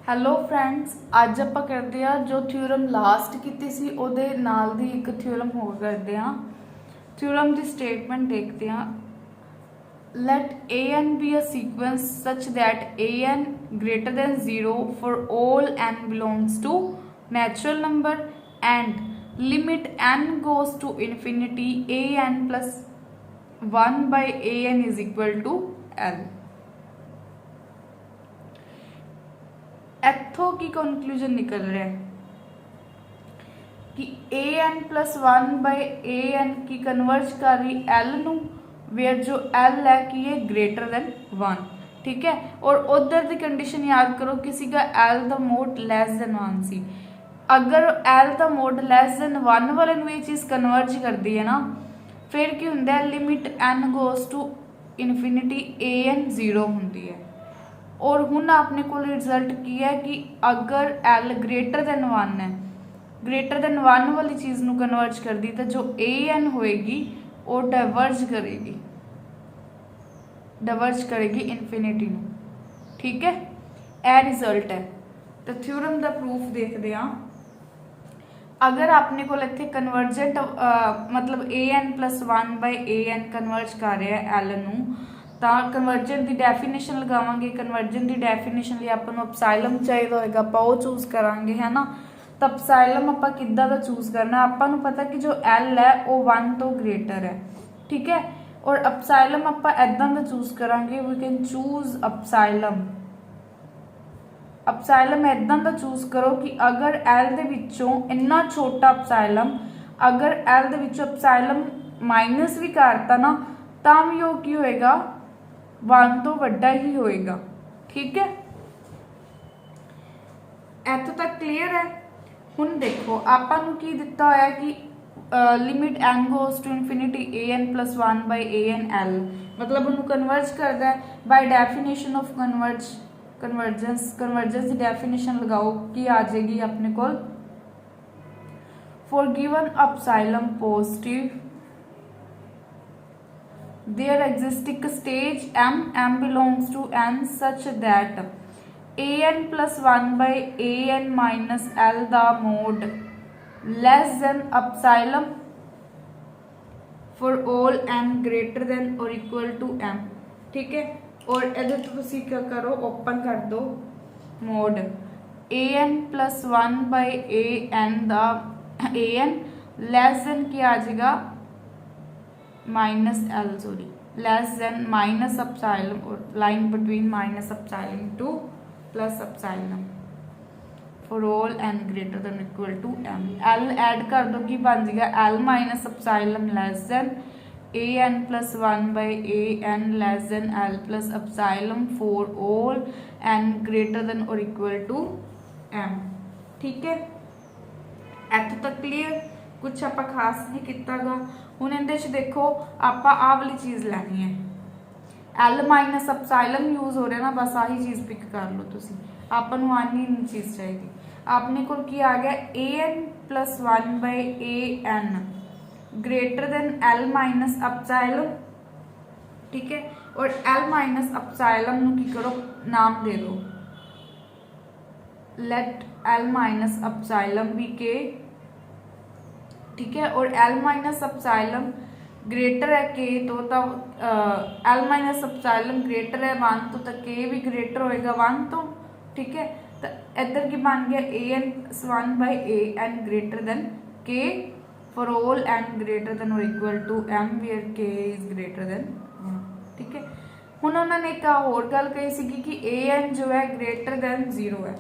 Hello friends, ਅੱਜ ਆਪਾਂ ਕਰਦੇ ਆ ਜੋ ਥਿਊਰਮ ਲਾਸਟ ਕੀਤੀ ਸੀ ਉਹਦੇ ਨਾਲ ਦੀ ਇੱਕ ਥਿਊਰਮ ਹੋਰ ਕਰਦੇ ਆ। ਥਿਊਰਮ ਦੀ ਸਟੇਟਮੈਂਟ ਦੇਖਦੇ ਆ। let an be a sequence such that an greater than 0 for all n belongs to natural number and limit n goes to infinity an plus 1 by an is equal to l। ਇੱਥੋਂ ਕੀ conclusion ਨਿਕਲ ਰਿਹਾ ਹੈ ਕਿ an plus 1 by an की converge कर रही l ਨੂੰ where जो l है कि ये ग्रेटर देन 1। ठीक है, और उधर की कंडीशन याद करो किसी का l का मोड लैस देन 1 सी। अगर l का मोड लैस देन 1 वाले ये चीज़ कन्वर्ज करती है ना, फिर की होंगे limit n goes to infinity an 0 होंगी है। और हुण अपने को रिजल्ट की है कि अगर l ग्रेटर देन 1 है, ग्रेटर देन 1 वाली चीज़ ਨੂੰ कन्वर्ज कर दी तो जो an होएगी वो डाइवर्ज करेगी इनफिनिटी ਨੂੰ। ठीक है, यह रिजल्ट है। तो थ्योरम का प्रूफ देखते हैं। अगर अपने को इत्थे कन्वर्जेंट मतलब an plus 1 by an converge कर रहा है l ਨੂੰ, तो कन्वर्जेंट की डेफिनेशन लगावांगे। कन्वर्जेंट की डेफिनेशन लिए आपां नूं एप्सिलम चाहिए होएगा, आपां वो चूज करांगे, है ना। तो एप्सिलम आपां किद्दां दा चूज करना, आपां नूं पता कि जो l है वो 1 तो ग्रेटर है। ठीक है, और एप्सिलम आपां इदां दा चूज करांगे, we can choose epsilon. Epsilon इदां दा चूज करो कि अगर l दे विचों इन्ना छोटा एप्सिलम, अगर l दे विचों एप्सिलम माइनस भी करता ना, तां भी वो की होएगा 1 तो वड्डा ही होएगा। ठीक है, इत्थों तक क्लीयर है। हुण देखो आपां नूं की दिता होया कि limit n goes to infinity an plus 1 by an l, मतलब उन्होंने कन्वर्ज करता है बाय डेफिनेशन ऑफ कन्वर्जेंस की डेफिनेशन लगाओ कि आ जाएगी अपने को for given epsilon positive there exists stage m belongs to n such that an plus 1 by an minus l the mode less than epsilon for all n greater than or equal to m। ठीक है, और इधर तुसी क्या करो, open कर दो mode an plus 1 by an दा an less than क्या आ जाएगा minus L, sorry less than minus epsilon, और line between minus epsilon to plus epsilon for all N greater than equal to M. L add कर दो कि बन जाएगा L minus epsilon less than a N plus 1 by A n less than L plus epsilon for all N greater than और equal to M. ठीक है, इत्थों तक क्लीयर, कुछ आप खास नहीं किया गा। हुण इहदे च देखो आप वाली चीज़ लैनी है, एल माइनस एप्सिलम यूज हो रहा ना, बस आही चीज़ पिक कर लो तुसी। आपां नूं आनी नहीं चीज़ चाहिए। अपने को की आ गया A N plus 1 by A N greater than L minus epsilon. ठीक है, और एल माइनस एप्सिलम नूं की करो, नाम दे दो late L minus epsilon B के। ठीक है, और एल माइनस एप्सिलम ग्रेटर है के तो एल माइनस एप्सिलम ग्रेटर है 1 तो के भी ग्रेटर होएगा 1 तो। ठीक है, तो इधर की बन गया A N plus 1 by A N greater than K for all N greater than और equal to M where K is greater than 1। ठीक है, हुण उन्होंने एक होर गल कही सी कि ए एन जो है ग्रेटर देन 0 है।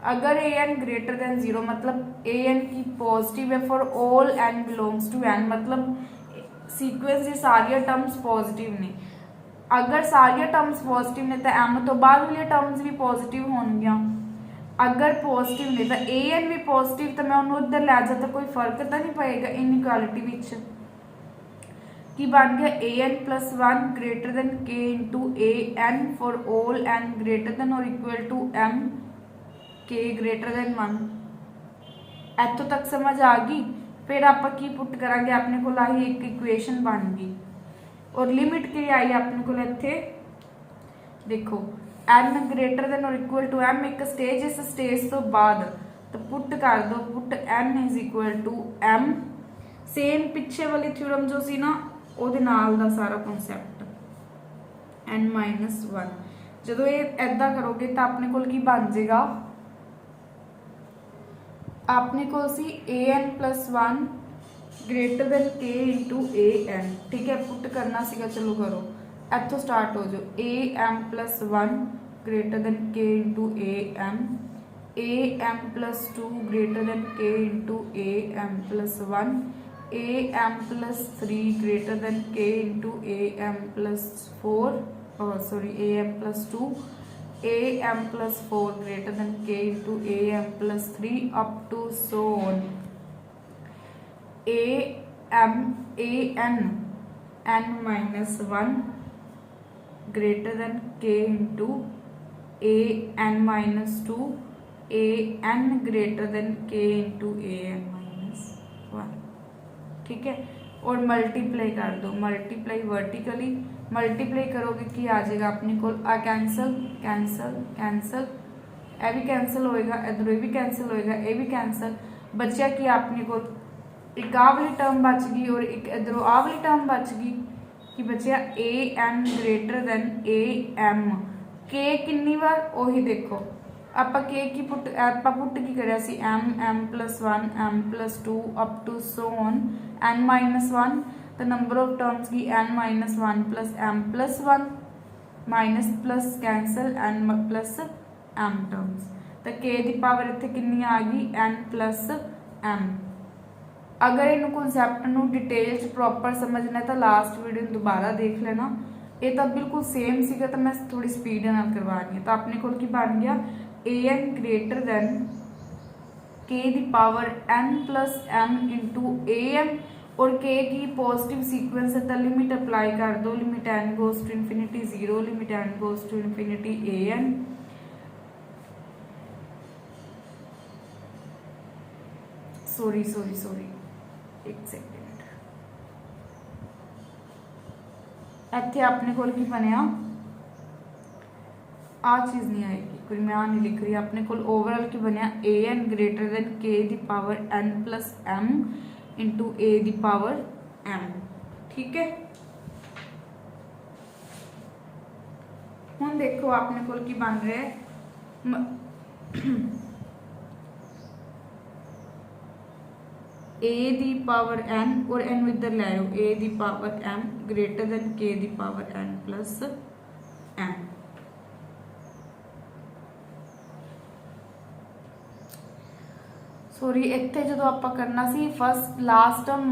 अगर ए एन ग्रेटर देन 0 मतलब ए एन की पॉजिटिव है for all N belongs to N, मतलब सीक्वेंस की सारिया टर्म्स पॉजिटिव ने। अगर सारिया टर्म्स पॉजिटिव ने तो एम तो बाद वाली टर्म्स भी पॉजिटिव होंगियां। अगर पॉजिटिव ने तो ए एन भी पॉजिटिव, तो मैं उन्होंने उधर लै जाता, कोई फर्क तो नहीं पेगा इनइक्वालिटी विच। की बन गया A N plus 1 greater than K into A N for all N greater than और equal to M K greater than 1। इतों तक समझ आ गई। फिर आप की पुट करांगे, अपने को आई एक इक्वेशन बन गई और लिमिट की आई अपने को इत्थे देखो n ग्रेटर देन और इक्वल टू m एक स्टेज, इस स्टेज तो बाद तो पुट कर दो, put n is equal to m। Same पिछे वाली थ्योरम जो सी ना ਉਹਦੇ ਨਾਲ ਦਾ सारा कॉन्सैप्ट n-1 ਜਦੋਂ ਇਹ ऐदा करोगे तो अपने कोल की बन जाएगा, अपने को सी an+1 greater than k into an। ठीक है, पुट करना सीगा, चलो करो, इथों स्टार्ट हो जाओ। am+1 greater than k into am+2 greater than k into am+1 am+3 greater than k into am+4 am+2 am+4 greater than k into am+3 up to so on an-1 greater than k into an-2 an greater than k into an-1। ठीक है, और multiply कर दो, multiply vertically multiply करोगे कि आ जाएगा अपने को कैंसल कैंसल कैंसल, यह भी कैंसल होएगा, इधर ये भी कैंसल होएगा, ये भी कैंसल, बचा कि अपने को एक आ वाली टर्म बच गई और एक इधरों आ वाली टर्म बच गई कि बचा an ग्रेटर देन am। के कितनी बार उही देखो आप के की पुट पुट की करिया सी m+1 m+2 up to so on n-1 the number of terms की n-1 plus m+1 minus plus cancel n plus m terms तो k दी पावर इत्थे कितनी आ गई n+m। अगर इन कॉन्सैप्ट नू डिटेल च प्रॉपर समझना है तो लास्ट वीडियो दोबारा देख लेना, ये तो बिल्कुल सेम सीगा, तो मैं थोड़ी स्पीड नाल करवा रही हूँ। तो अपने को की बन गया an greater than k the power n+m into am और k की पॉजिटिव सीक्वेंस है तो लिमिट अप्लाई कर दो, limit n goes to infinity 0, limit n goes to infinity an। Sorry एक सेकंड, इत्थे अपने को की बनया आ चीज़ नहीं आएगी, कोई मैं आ नहीं लिख रही, अपने को ओवरऑल की बनया an greater than k the power n+m into a the power m। ठीक है, हुण देखो अपने को की बन रहा है a दी पावर n और n इधर ले आओ, a the power m greater than k the power n+m। Sorry इत्थे जो आप करना सी फस्ट लास्ट टर्म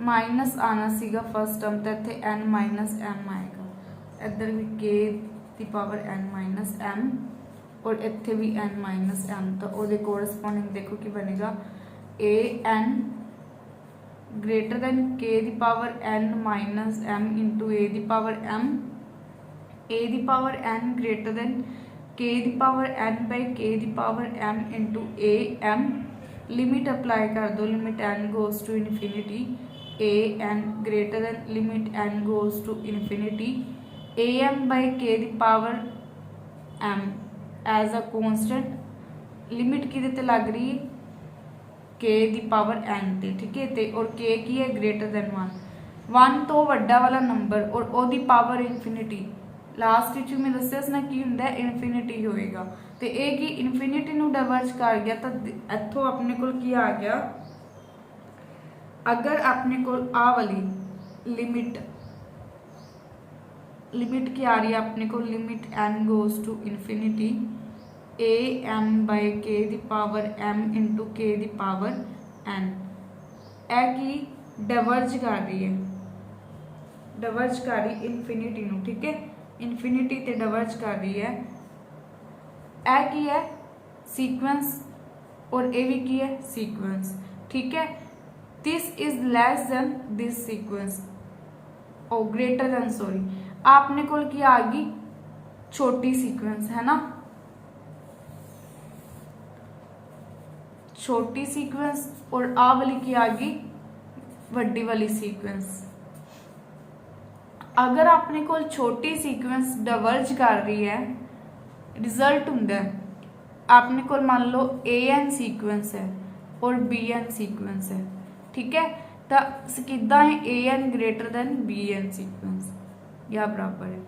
माइनस आना सीगा फस्ट टर्म, तो इत्थे n-m आएगा, इधर भी k दी पावर n-m और इत्थे भी n-m, तो वो कोरस्पोंडिंग देखो कि बनेगा an greater than k the power n-m into a the power m, a the power n greater than k the power n by k the power m into am। Limit apply कर दो, limit n goes to infinity an greater than limit n goes to infinity am by k the power m as a constant, limit कि लग रही है k the power n ते। ठीक है, ते और k की है ग्रेटर देन 1 तो वड्डा वाला नंबर और ओदी पावर इन्फिनिटी लास्ट विच मैं दस्सिया ना की हुंदा इन्फिनिटी होएगा, तो ये की इन्फिनिटी नू डाइवर्ज कर गया तो इत्थों अपने को की आ गया, अगर अपने को आ वाली लिमिट की आ रही है अपने को limit n goes to infinity am by k the power m into k the power n, ए की डाइवर्ज कर रही है, डाइवर्ज कर रही इन्फिनिटी नू। ठीक है, इन्फिनिटी ते डाइवर्ज कर रही है, ए की है सीक्वेंस और ए भी की है सीक्वेंस। ठीक है, this is less than this sequence और ग्रेटर देन, सॉरी आपने को की आ गई छोटी सीक्वेंस है ना, छोटी सीक्वेंस और आ वाली की आ गई वड्डी वाली सीक्वेंस। अगर अपने कोल छोटी सीक्वेंस डाइवर्ज कर रही है रिजल्ट हुंदा है अपने कोल मान लो AN सीक्वेंस है और BN सीक्वेंस है, ठीक है। तो किदा है AN greater than BN sequence या बराबर है।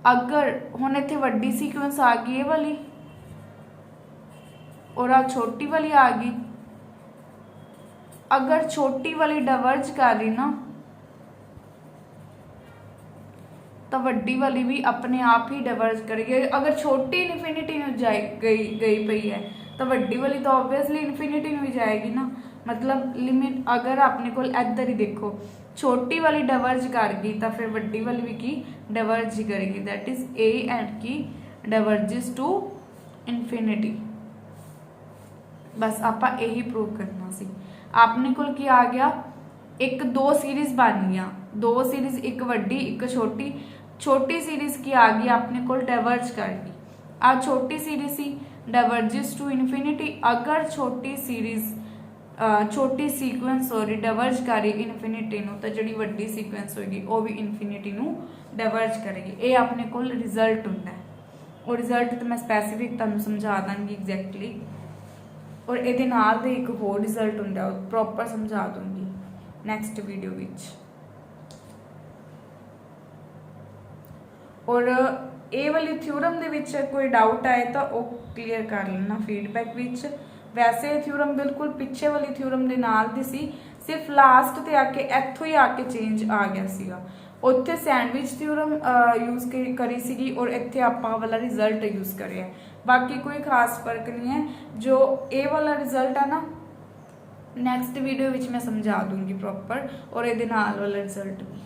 अगर हुण इत्थे वड्डी सीक्वेंस आ गई ये वाली और आ छोटी वाली आ गई, अगर छोटी वाली डाइवर्ज कर रही ना तो वड्डी वाली भी अपने आप ही डाइवर्ज करेगी। अगर छोटी इन्फिनिटी में गई पई है तो वड्डी वाली तो ऑब्वियसली इन्फिनिटी में ही जाएगी ना। मतलब लिमिट अगर अपने को इधर ही देखो छोटी वाली डाइवर्ज कर गई तो फिर वड्डी वाली भी की डाइवर्ज ही करेगी, दैट इज ए एंड की डाइवर्जिज टू इन्फिनिटी। बस आप यही प्रूव करना सी। अपने को की आ गया एक दो सीरीज बन गई, दो सीरीज एक वड्डी एक छोटी, छोटी सीरीज की आ गई अपने को डाइवर्ज कर गई। आ छोटी सीरीज सी डाइवर्जिज टू इन्फिनिटी। अगर छोटी सीरीज छोटी सीक्वेंस सॉरी डाइवर्ज करे इन्फिनिटी नूं तो जिहड़ी वड्डी सीक्वेंस होगी वो भी इन्फिनिटी नूं डाइवर्ज करेगी। ये अपने को रिजल्ट हुंदा है और रिजल्ट तो मैं स्पैसीफिक तुहानूं समझा दांगी एग्जैक्टली। और ये नाल दे एक होर रिजल्ट हुंदा है प्रॉपर समझा दूंगी नैक्सट वीडियो विच। और ये वाली थ्योरम दे विच कोई डाउट आए तो वो क्लीयर कर लेना फीडबैक विच। वैसे थ्योरम बिल्कुल पिछे वाली थ्योरम दे नाल दी सी, सिर्फ लास्ट ते आके इत्थों ही आके चेंज आ गया सीगा। उत्थे सैंडविच थ्योरम यूज़ करी सीगी और इत्थे आपां वाला रिजल्ट यूज़ करिया। बाकी कोई खास फर्क नहीं है। जो ए वाला रिजल्ट है ना नैक्सट वीडियो विच मैं समझा दूंगी प्रॉपर और ये नाल वाला रिजल्ट भी।